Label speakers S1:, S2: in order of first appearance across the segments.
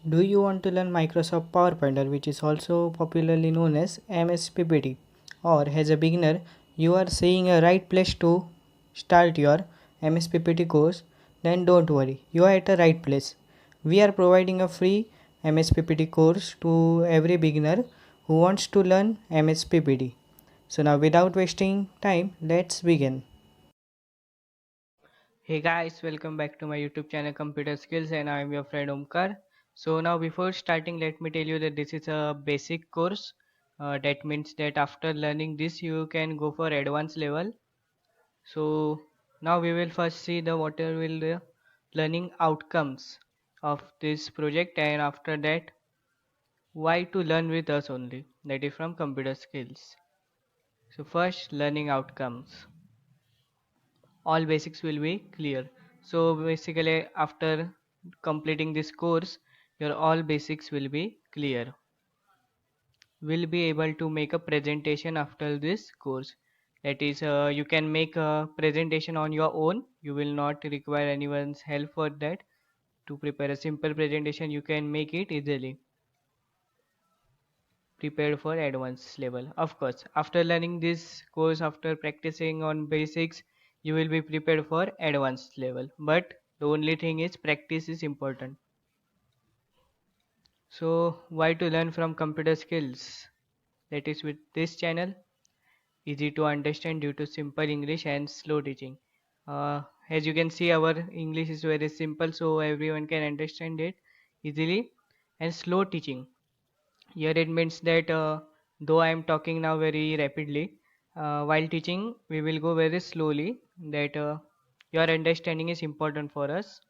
S1: Do you want to learn Microsoft PowerPoint, which is also popularly known as MS PPT? Or as a beginner, you are seeing a right place to start your MS PPT course? Then don't worry, you are at the right place. We are providing a free MS PPT course to every beginner who wants to learn MS PPT. So now without wasting time, let's begin. Hey guys, welcome back to my YouTube channel Computer Skills and I am your friend Omkar. So now before starting, let me tell you that this is a basic course. That means that after learning this you can go for advanced level. So now we will first see the what are will the learning outcomes of this project, and after that why to learn with us only, that is from Computer Skills. So first, learning outcomes. All basics will be clear. So basically after completing this course, your all basics will be clear. Will be able to make a presentation after this course. That is, you can make a presentation on your own. You will not require anyone's help for that. To prepare a simple presentation, you can make it easily. Prepared for advanced level. Of course, after learning this course, after practicing on basics, you will be prepared for advanced level. But the only thing is practice is important. So why to learn from computer skills? That is with this channel, easy to understand due to simple English and slow teaching. As you can see, our English is very simple, so everyone can understand it easily, and slow teaching. Here it means that though I am talking now very rapidly, while teaching we will go very slowly. That your understanding is important for us.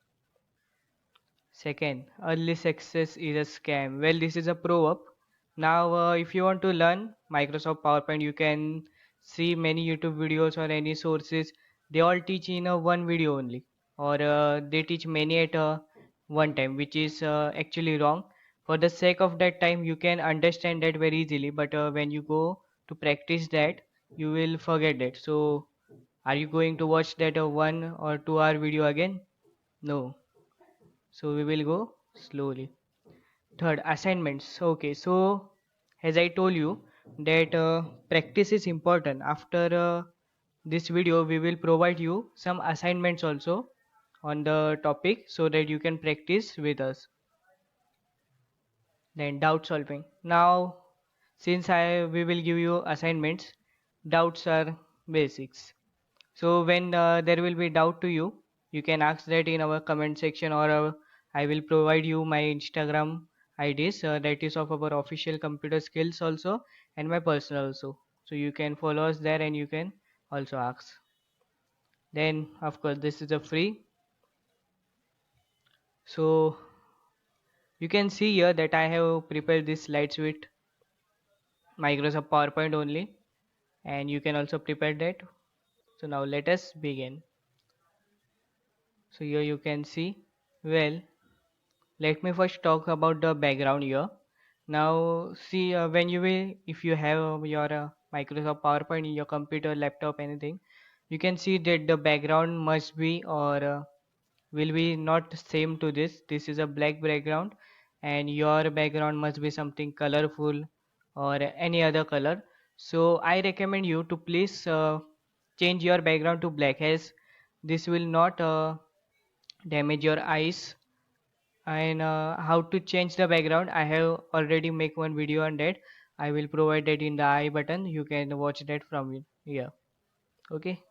S1: Second, early success is a scam. Well, this is a proverb. Now, if you want to learn Microsoft PowerPoint, you can see many YouTube videos or any sources. They all teach in a one video only, or they teach many at one time, which is actually wrong. For the sake of that time, you can understand that very easily, but when you go to practice that, you will forget that. So, are you going to watch that 1 or 2 hour video again? No. So we will go slowly. Third, assignments. Okay, so as I told you that practice is important. After this video, we will provide you some assignments also on the topic so that you can practice with us. Then doubt solving. Now, since I we will give you assignments, doubts are basics. So when there will be doubt to you, you can ask that in our comment section, or I will provide you my Instagram IDs, that is of our official computer skills also, and my personal also. So you can follow us there and you can also ask. Then of course this is a free. So you can see here that I have prepared these slides with Microsoft PowerPoint only, and you can also prepare that. So now let us begin. So here you can see, well, let me first talk about the background here. Now, see, when you will, if you have your Microsoft PowerPoint in your computer, laptop, anything, you can see that the background must be, or will be not same to this. This is a black background, and your background must be something colorful or any other color. So I recommend you to please change your background to black, as this will not damage your eyes. And how to change the background, I have already make one video on that. I will provide that in the I button. You can watch that from here. Okay,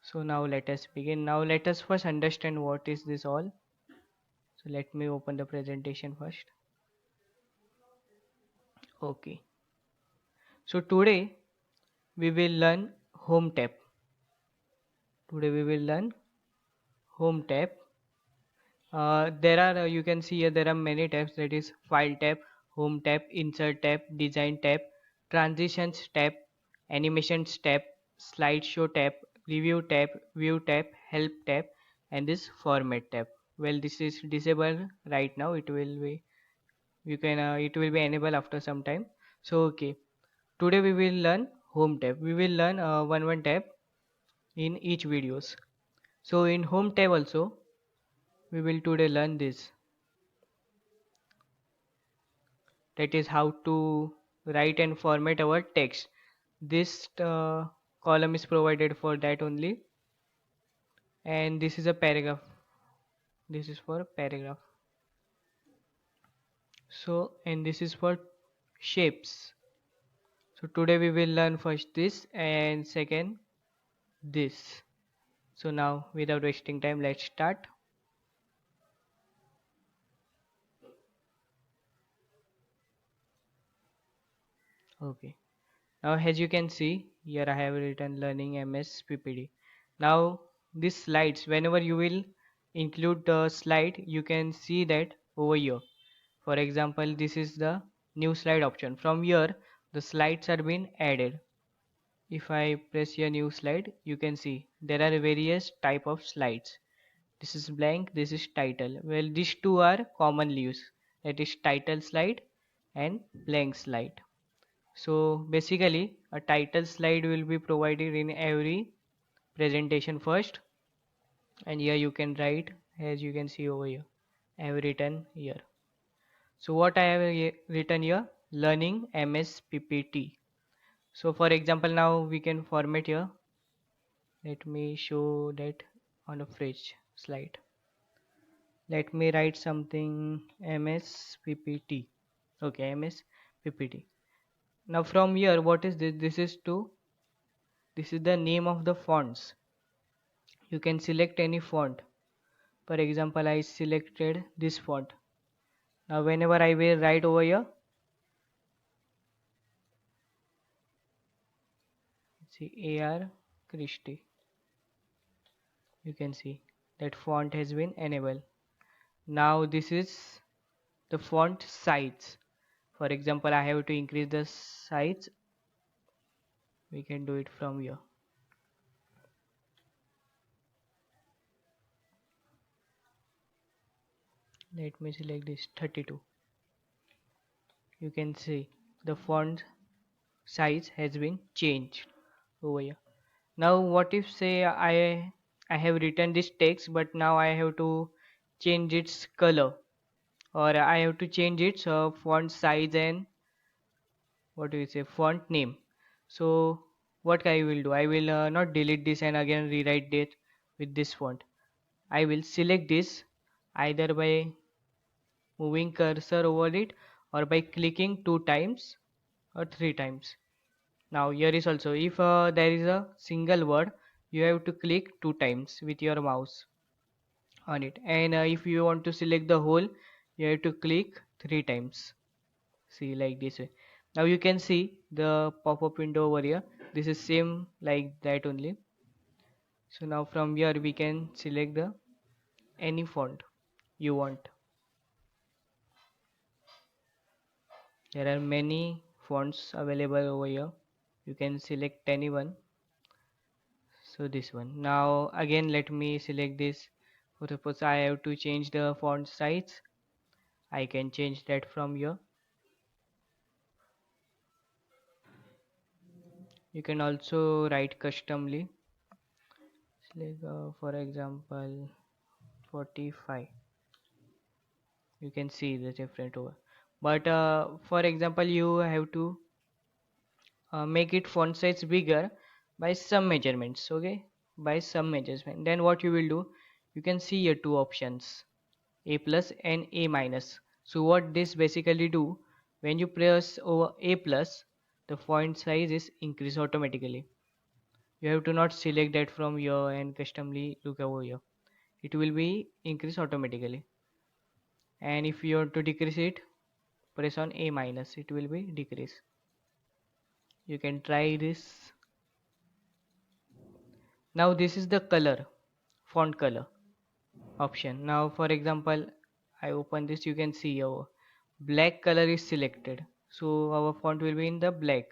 S1: so now let us begin. Now let us first understand what is this all. So let me open the presentation first. Okay, so today we will learn home tab. Today we will learn home tab. There are, you can see here, there are many tabs, that is file tab, home tab, insert tab, design tab, transitions tab, animations tab, slideshow tab, review tab, view tab, help tab, and this format tab. Well, this is disabled right now. It will be, you can it will be enabled after some time. So okay, today we will learn home tab. We will learn one tab in each videos. So in home tab also we will today learn this. that is how to write and format our text. This column is provided for that only, and this is a paragraph. This is for paragraph. So, and this is for shapes. So today we will learn first this and second this. So now without wasting time, let's start. Okay. Now as you can see here I have written learning MS PPT. Now these slides, whenever you will include the slide, you can see that over here. For example, this is the new slide option. From here the slides are being added. If I press here new slide, you can see there are various type of slides. This is blank, this is title. Well, these two are commonly used. That is title slide and blank slide. So basically a title slide will be provided in every presentation first, and here you can write as you can see over here. I have written here. So what I have written here, learning MS PPT. So for example, now we can format here. Let me show that on a fresh slide. Let me write something MS PPT. Okay, MS PPT. Now from here, what is this? This is the name of the fonts. You can select any font. For example, I selected this font. Now whenever I will write over here, see AR Christie. You can see that font has been enabled. Now this is the font size. For example, I have to increase the size. We can do it from here. Let me select this 32. You can see the font size has been changed over here. Now what if say I have written this text, but now I have to change its color, or I have to change its font size and what do you say, font name. So what I will do, I will not delete this and again rewrite it with this font. I will select this either by moving cursor over it or by clicking 2 times or 3 times. Now here is also, if there is a single word, you have to click 2 times with your mouse on it, and if you want to select the whole, you have to click 3 times. See, like this way. Now you can see the pop-up window over here. This is same like that only. So now from here we can select the any font you want. There are many fonts available over here. You can select anyone. So this one. Now again let me select this. For suppose I have to change the font size, I can change that from here. You can also write customly. Select for example 45. You can see the different over. But for example, you have to make it font size bigger by some measurements. Okay, by some measurement. Then what you will do? You can see here two options, A plus and A minus. So what this basically do, when you press over A plus, the font size is increased automatically. You have to not select that from here and customly look over here. It will be increased automatically. And if you want to decrease it, press on A minus, it will be decrease. You can try this. Now this is the color, font color option. Now for example, I open this, you can see our black color is selected, so our font will be in the black.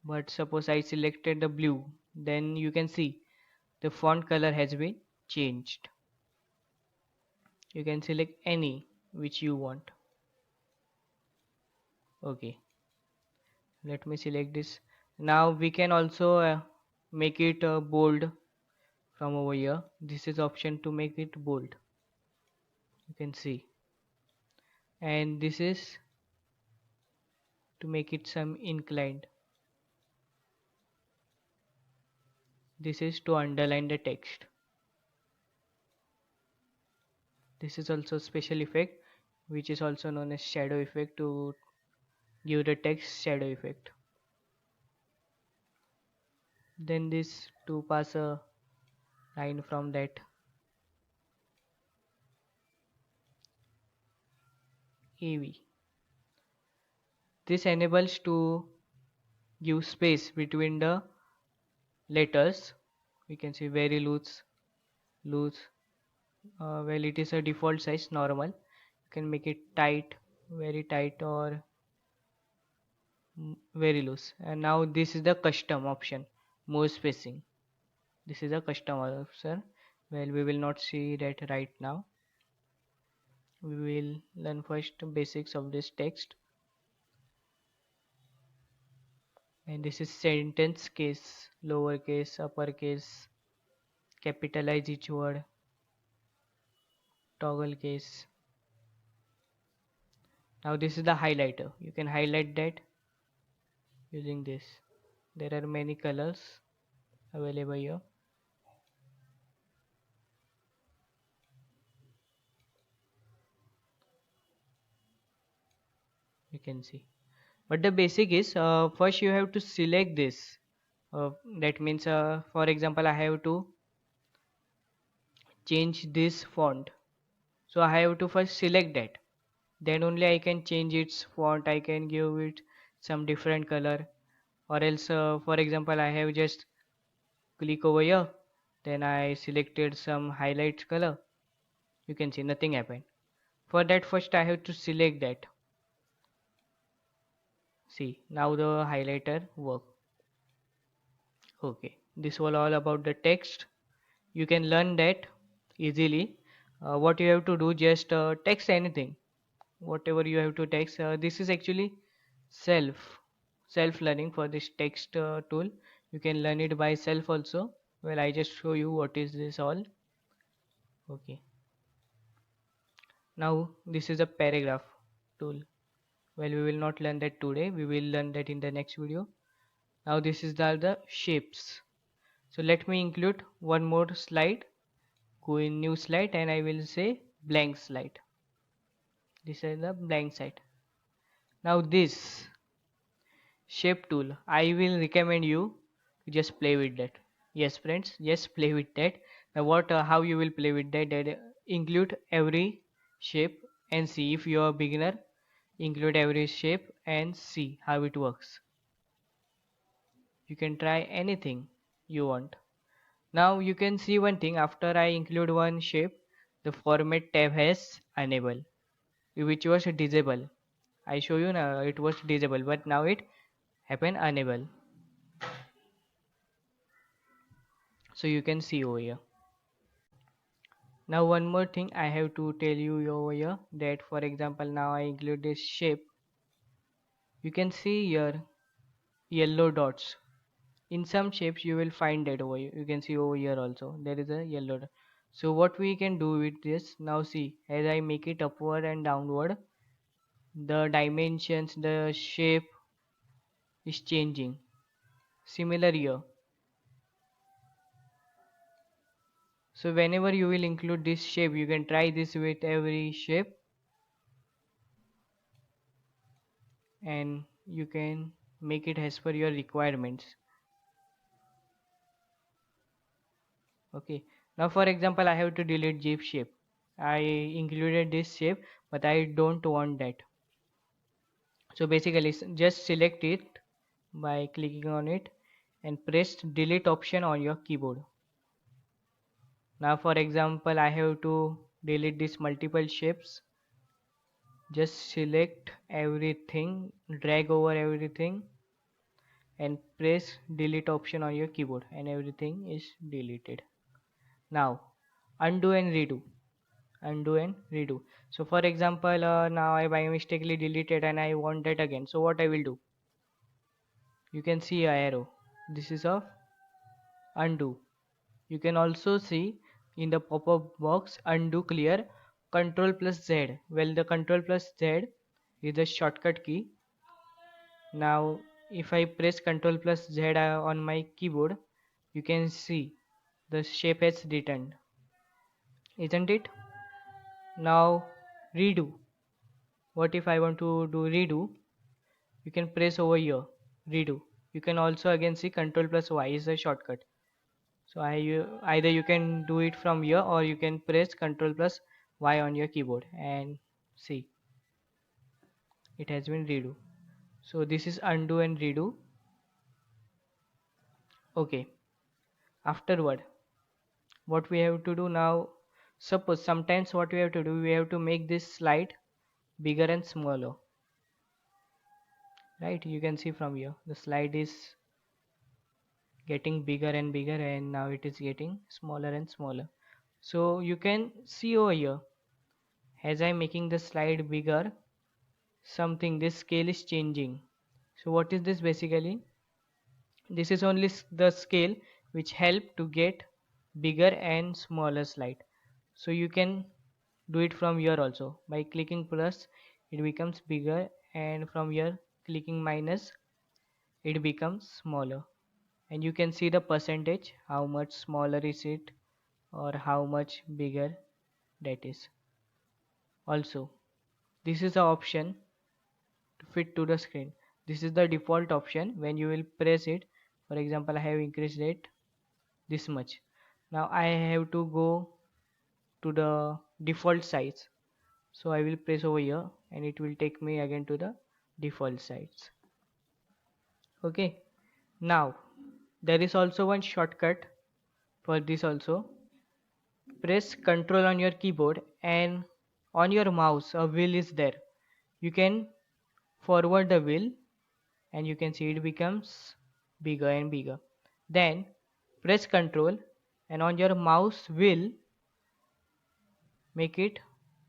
S1: But suppose I selected the blue, then you can see the font color has been changed. You can select any which you want. Okay, let me select this. Now we can also make it bold from over here. This is option to make it bold. You can see, and this is to make it some inclined. This is to underline the text. This is also special effect which is also known as shadow effect to give the text shadow effect. Then this to pass a line from that AV. This enables to give space between the letters. We can see very loose. Well, it is a default size normal. You can make it tight, very tight, or very loose. And now this is the custom option, more spacing. This is a custom option. Well, we will not see that right now. We will learn first basics of this text. And this is sentence case, lowercase, uppercase, capitalize each word, toggle case. Now this is the highlighter. You can highlight that using this. There are many colors available here. You can see. But the basic is first you have to select this. That means, for example, I have to change this font. So I have to first select that. Then only I can change its font. I can give it some different color. Or else, for example, I have just click over here. Then I selected some highlight color. You can see nothing happened. For that first I have to select that. See, now the highlighter work. Okay, this was all about the text. You can learn that easily. What you have to do, just text anything, whatever you have to text. This is actually self learning for this text tool. You can learn it by self also. Well, I just show you what is this all. Okay, now this is a paragraph tool. Well, we will not learn that today. We will learn that in the next video. Now this is the shapes. So let me include one more slide. Go in new slide and I will say blank slide. This is the blank slide. Now this shape tool, I will recommend you to just play with that. Yes friends, just play with that. Now what how you will play with that, include every shape and see. If you are a beginner, include every shape and see how it works. You can try anything you want. Now you can see one thing, after I include one shape, the format tab has enabled, which was disabled. I show you now it was disabled, but now it happen enable. So you can see over here. Now one more thing I have to tell you over here, that for example now I include this shape. You can see here yellow dots. In some shapes you will find that over here. You can see over here also there is a yellow dot. So what we can do with this, now see, as I make it upward and downward, the dimensions, the shape is changing. Similar here. So whenever you will include this shape, you can try this with every shape and you can make it as per your requirements. Okay, now for example I have to delete GIF shape. I included this shape but I don't want that. So basically just select it by clicking on it and press delete option on your keyboard. Now for example I have to delete these multiple shapes. Just select everything, drag over everything and press delete option on your keyboard and everything is deleted. Now undo and redo, undo and redo. So for example now I by mistakenly deleted and I want that again. So what I will do, you can see a arrow, this is a undo. You can also see in the pop-up box undo clear, control plus Z. Well, the control plus Z is the shortcut key. Now if I press Ctrl plus Z on my keyboard, you can see the shape has returned, isn't it? Now redo. What if I want to do redo? You can press over here, redo. You can also again see Ctrl plus Y is a shortcut. So either you can do it from here or you can press Ctrl plus Y on your keyboard and see it has been redo. So this is undo and redo. Okay. Afterward, what we have to do now, suppose sometimes what we have to do, we have to make this slide bigger and smaller, right? You can see from here the slide is getting bigger and bigger, and now it is getting smaller and smaller. So you can see over here, as I'm making the slide bigger, something, this scale is changing. So what is this basically? This is only the scale which help to get bigger and smaller slide. So you can do it from here also. By clicking plus, it becomes bigger, and from here clicking minus, it becomes smaller. And you can see the percentage, how much smaller is it or how much bigger that is. Also, this is the option to fit to the screen. This is the default option. When you will press it, for example, I have increased it this much. Now I have to go to the default size. So I will press over here and it will take me again to the default size. Okay. Now there is also one shortcut for this also. Press Ctrl on your keyboard and on your mouse a wheel is there. You can forward the wheel and you can see it becomes bigger and bigger. Then press Ctrl and on your mouse wheel make it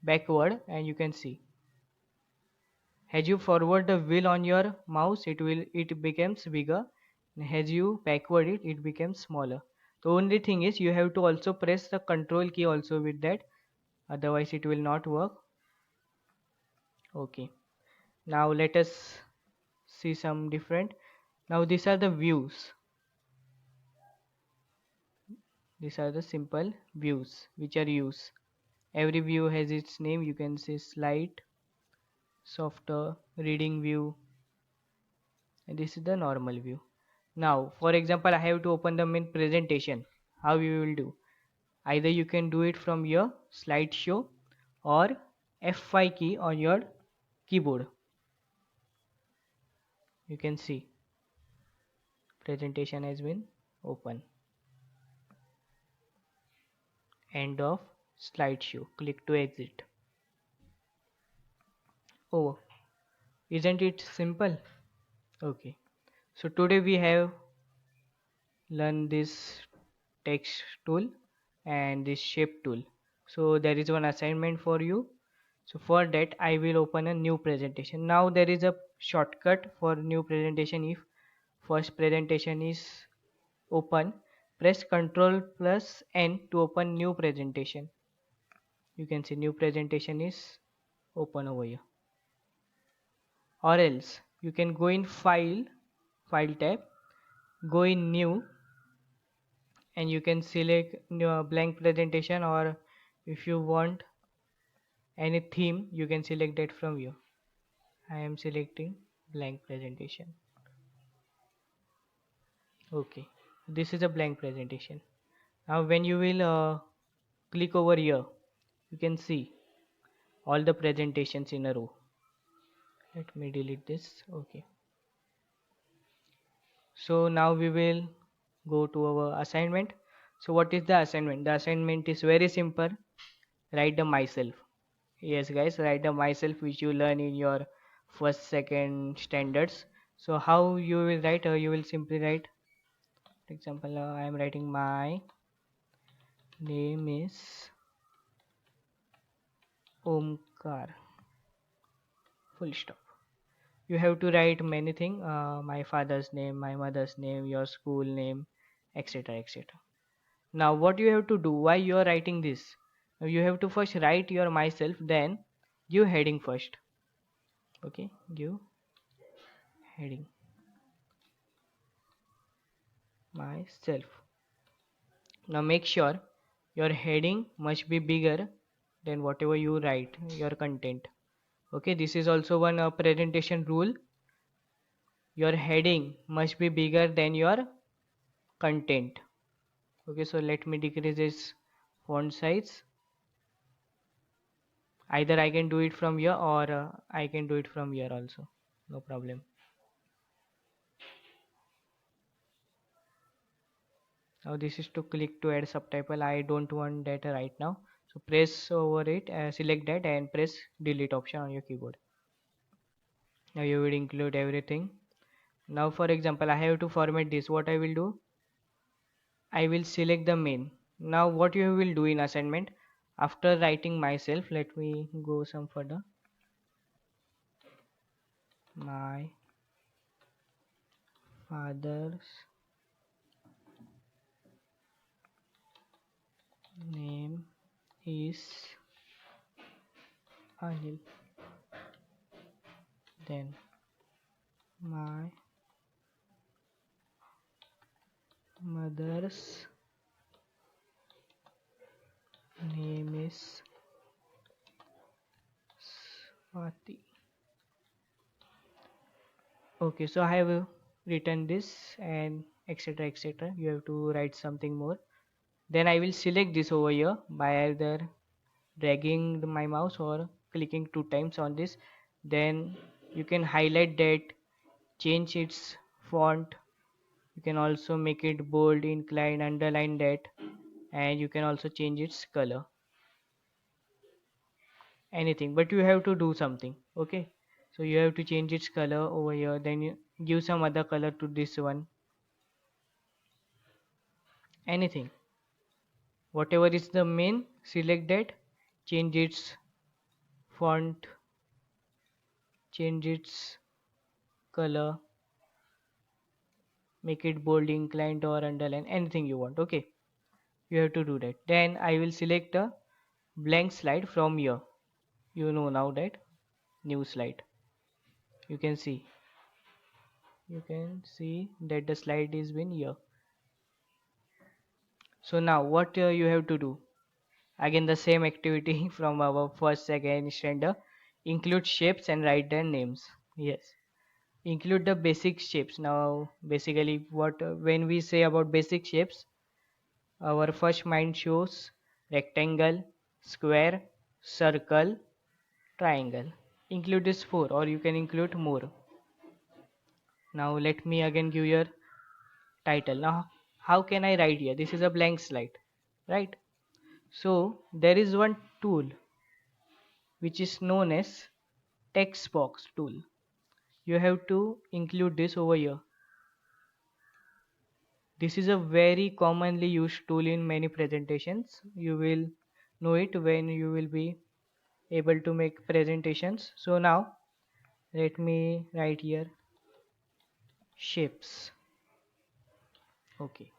S1: backward, and you can see as you forward the wheel on your mouse, it becomes bigger, and as you backward it becomes smaller. The only thing is you have to also press the control key also with that, otherwise it will not work. Okay, now let us see some different. Now these are the views. These are the simple views which are used. Every view has its name. You can see slide, softer, reading view, and this is the normal view. Now for example, I have to open the main presentation. How you will do? Either you can do it from your slideshow or F5 key on your keyboard. You can see presentation has been open. End of slideshow. Click to exit. Oh, isn't it simple? Okay. So today we have learned this text tool and this shape tool. So there is one assignment for you. So for that I will open a new presentation. Now there is a shortcut for new presentation. If first presentation is open, press Ctrl plus N to open new presentation. You can see new presentation is open over here. Or else you can go in file tab, go in new, and you can select blank presentation, or if you want any theme you can select that from here. I am selecting blank presentation. Okay, this is a blank presentation. Now when you will click over here, you can see all the presentations in a row. Let me delete this. Okay, so now we will go to our assignment. So what is the assignment? The assignment is very simple. Write the myself. Yes guys, write the myself which you learn in your first second standards. So how you will write? You will simply write, for example, I am writing my name is Omkar, full stop. You have to write many things, my father's name, my mother's name, your school name, etc, etc. Now what you have to do, why you are writing this? Now you have to first write your myself, then give heading first. Okay, give heading myself. Now make sure your heading must be bigger than whatever you write your content. Okay, this is also one presentation rule. Your heading must be bigger than your content. Okay, so let me decrease this font size. Either I can do it from here or I can do it from here also, no problem. Now this is to click to add subtitle. I don't want that right now, so press over it, select that and press delete option on your keyboard. Now you will include everything. Now for example, I have to format this. What I will do, I will select the main. Now what you will do in assignment, after writing myself, let me go some further. My father's name is Anil. Then my mother's name is Swati. Okay, so I have written this and etc etc. You have to write something more. Then I will select this over here by either dragging my mouse or clicking 2 times on this. Then you can highlight that, change its font. You can also make it bold, incline, underline that, and you can also change its color. Anything, but you have to do something. Okay, so you have to change its color over here. Then you give some other color to this one. Anything, whatever is the main, select that, change its font, change its color, make it bold, inclined or underline, anything you want. Okay, you have to do that. Then I will select a blank slide from here. You know now that new slide, you can see, that the slide is been here. So now what you have to do, again the same activity from our first second standard, include shapes and write their names. Yes, include the basic shapes. Now basically what when we say about basic shapes, our first mind shows rectangle, square, circle, triangle. Include this four or you can include more. Now let me again give your title. Now how can I write here? This is a blank slide, right? So there is one tool which is known as text box tool. You have to include this over here. This is a very commonly used tool in many presentations. You will know it when you will be able to make presentations. So now let me write here shapes. Okay,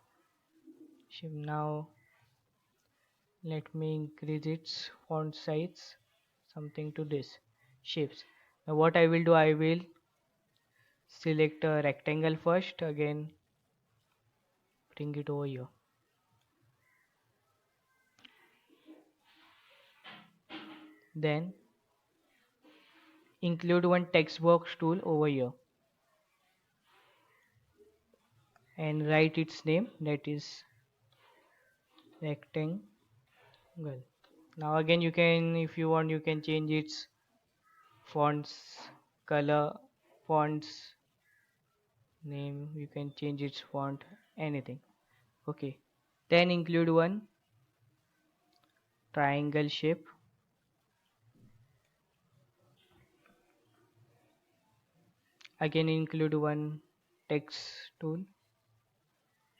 S1: shape. Now let me increase its font size something to this shapes. Now what I will do, I will select a rectangle first, again bring it over here. Then include one text box tool over here and write its name, that is rectangle. Now again you can, if you want, you can change its fonts color, fonts name, you can change its font, anything. Okay, then include one triangle shape, again include one text tool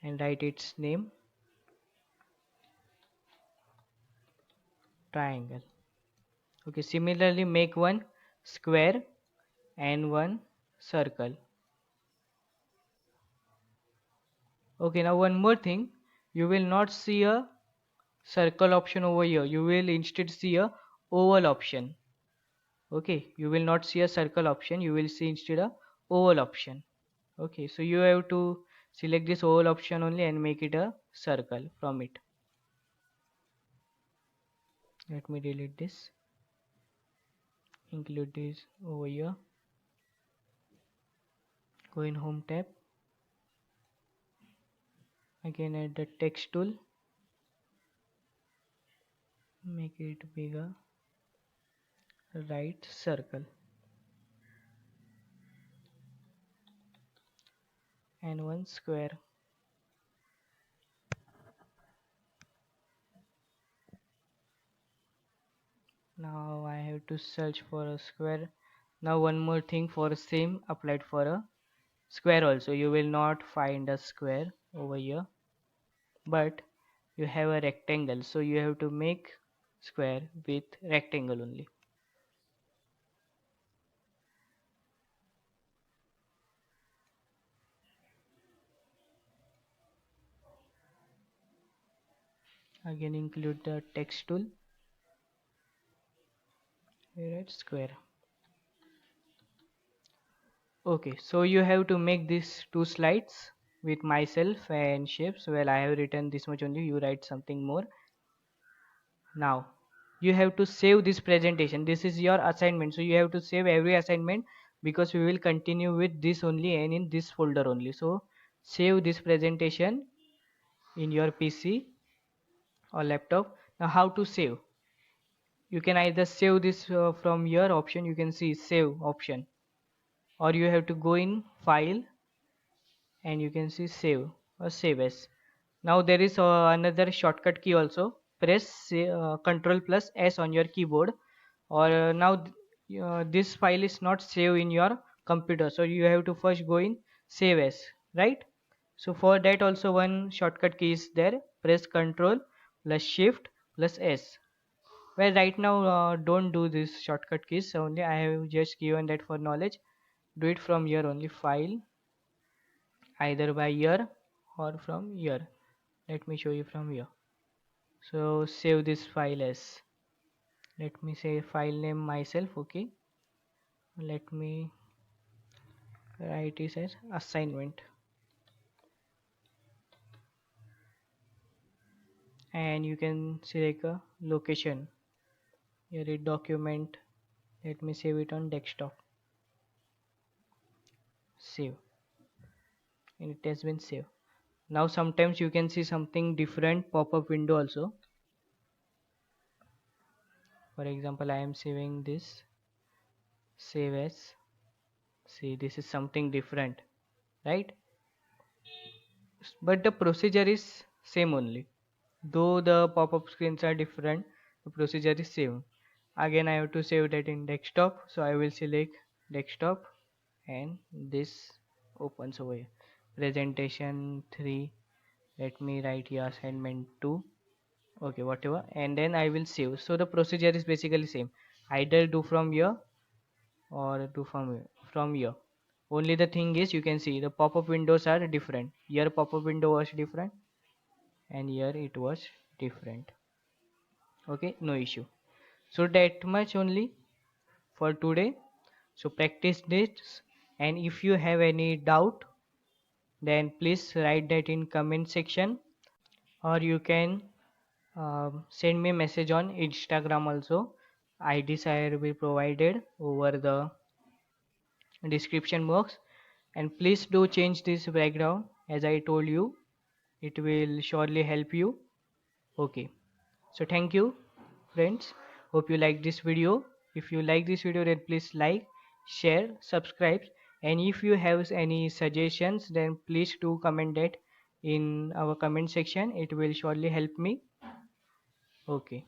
S1: and write its name, triangle. Okay, similarly make one square and one circle. Okay, now one more thing, you will not see a circle option over here, you will instead see a oval option. Okay, you will not see a circle option, you will see instead a oval option. Okay, so you have to select this oval option only and make it a circle from it. Let me delete this, include this over here. Go in home tab, again add the text tool, make it bigger, right circle, and one square. Now I have to search for a square. Now one more thing, for same applied for a square also. You will not find a square over here, but you have a rectangle, so you have to make square with rectangle only. Again include the text tool, here at square. Okay, so you have to make these two slides with myself and shapes. Well, I have written this much only, you write something more. Now you have to save this presentation. This is your assignment, so you have to save every assignment, because we will continue with this only and in this folder only. So save this presentation in your PC or laptop. Now how to save? You can either save this from your option, you can see save option, or you have to go in file and you can see save or save as. Now there is another shortcut key also. Press Ctrl plus S on your keyboard, or this file is not saved in your computer, so you have to first go in save as, right? So for that also one shortcut key is there. Press Ctrl plus Shift plus S. Well, right now don't do this shortcut keys only, I have just given that for knowledge. Do it from here only, file, either by year or from here. Let me show you from here. So save this file as, let me say file name myself. Okay, let me write it as assignment, and you can select a location. Here is document, let me save it on desktop. Save, and it has been saved. Now sometimes you can see something different pop-up window also. For example, I am saving this, save as. See, this is something different, right? But the procedure is same only. Though the pop-up screens are different, the procedure is same. Again, I have to save that in desktop, so I will select desktop, and this opens over here. Presentation 3. Let me write here assignment 2. Okay, whatever, and then I will save. So the procedure is basically same. Either do from here or do from here. Only the thing is, you can see the pop-up windows are different. Here pop-up window was different, and here it was different. Okay, no issue. So that much only for today. So practice this, and if you have any doubt, then please write that in comment section, or you can send me a message on Instagram also. IDs I will provided over the description box. And please do change this background, as I told you, it will surely help you. Okay, so thank you friends, hope you like this video. If you like this video, then please like, share, subscribe, and if you have any suggestions, then please do comment that in our comment section, it will surely help me. Okay.